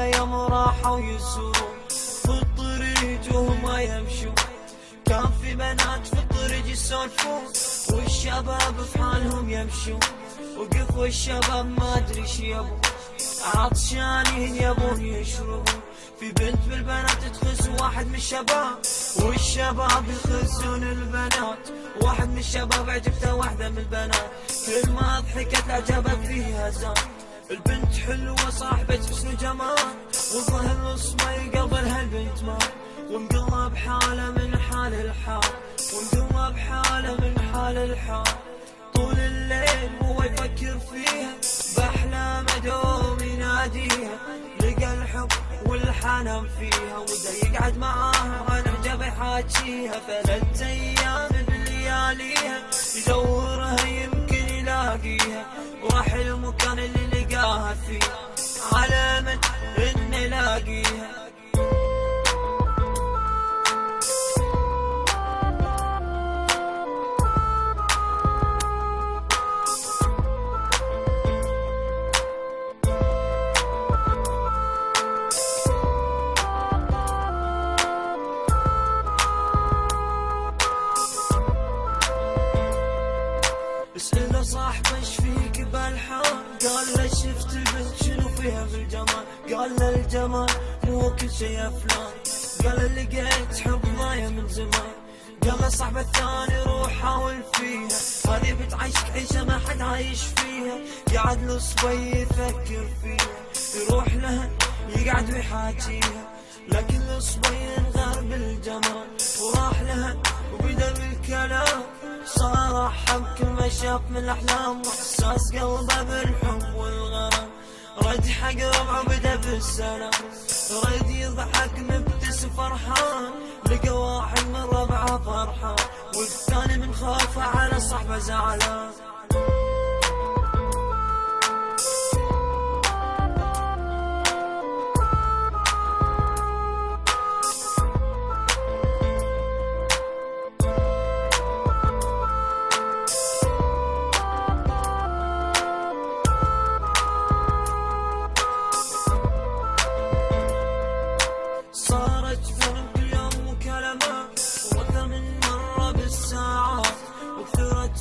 الايام راحوا يسورون في الطريق وهم يمشون. كان في بنات في الطريق يسولفون والشباب في حالهم يمشون. وقفوا الشباب ما ادري ايش يبون، عطشانين يبون يشربون. في بنت بالبنات تخز واحد من الشباب، والشباب يخزون البنات. واحد من الشباب عجبته واحدة من البنات، كل ما ضحكت عجبت فيها زاد. البنت حلوة صاحبة حسن وجمال، والظهر نصمي قبلها البنت مات. وانقلب حاله من حال الحال، وانقلب حاله من حال الحال. طول الليل وهو يفكر فيها، بأحلامه دوم يناديها. لقى الحب والحنان فيها، وده يقعد معاها عن عجب يحاجيها. 3 أيام بلياليها يدورها يمكن يلاقيها، وراح المكان اللي لقاها فيه على من إنه يلاقيها. اسأله صاحبه ايش فيك بالحال، قال له شفت البنت شنو فيها في الجمال. قال له الجمال مو كل شي افلام، قال له لقيت حب ضايع من زمان. قال له صاحبه الثاني روح حاول فيها، هذه بتعيشك عيشه ما حد عايش فيها. قعد له صبي يفكر فيها، يروح لها يقعد ويحاجيها. لكن الصبي انغار بالجمال وراح لها وبدا بالكلام. صار حب كل ما شاف من الأحلام، واحساس قلبه بالحب والغرام. رد حق ربعه بدا بالسلام، رد يضحك مبتسم فرحان. لقى واحد من ربعه فرحان، والثاني من خوفه على صاحبه زعلان.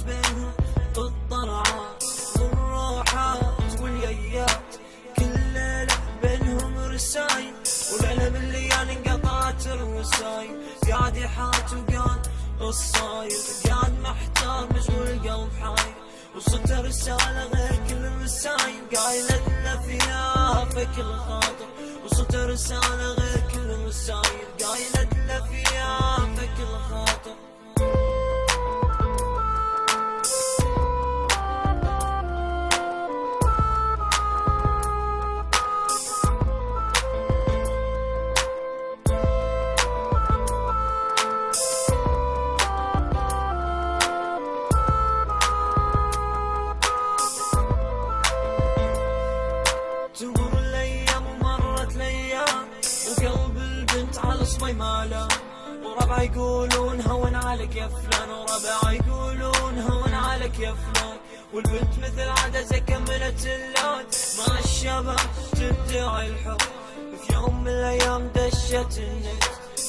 بينهم الطلعات والروحات والييات، كل ليلة بينهم رسايل، وليلة من الليالي انقطعت الرسايل. قاعد يحات وقال الصاير، قاعد محتار مشغول القلب حاير. وصلت رسالة غير كل الرسايل، قايلة له فيها فك الخاطر. وصلت رسالة غير كل الرسايل، قايلة له فيها فك الخاطر. تمر الايام ومرت الايام، وقلب البنت على صبي ماله. وربعه يقولون هون عليك يا فلان، وربعه يقولون هون عليك يا فلان. والبنت مثل عادة كملت اللون مع الشباب تدعي الحب. في يوم من الايام دشت النت،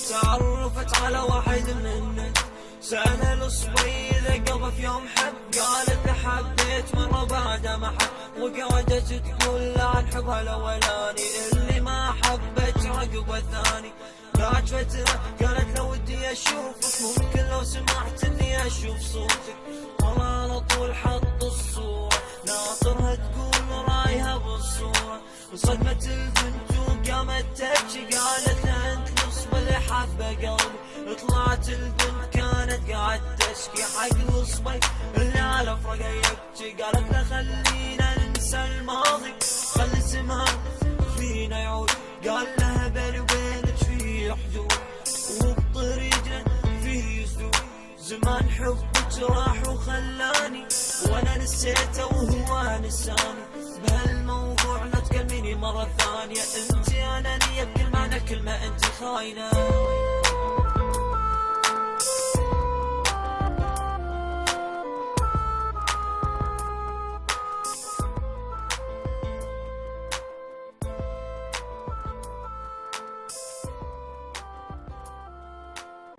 تعرفت على واحد من النت. سألها الصبي اذا قلبه في يوم حب، قالت له حبيت مرة بعد ما حب. وقعدت تقول له عن حبها الاولاني اللي ما حبت عقبه ثاني. بعد فترة قالت له ودي اشوفك، ممكن لو سمحت اني اشوف صوتك. والله على طول حط الصورة، ناطرها تقول رايها بالصورة. وصدمت البنت وقامت تبكي، قالت له انت نصب اللي حبه قلبي. طلعت البنت كانت قاعد تشكي حق الصبي اللي على فرقه يبكي. قالت له خلينا ننسى الماضي، خلي الزمان فينا يعود. قال لها بيني وبينك في حدود، وبطريقنا فيه سدود. زمان حبك راح وخلاني، وانا نسيته وهو نساني. بهالموضوع لا تكلميني مرة ثانية، انت انانية بكل معنى الكلمة، انت خاينة.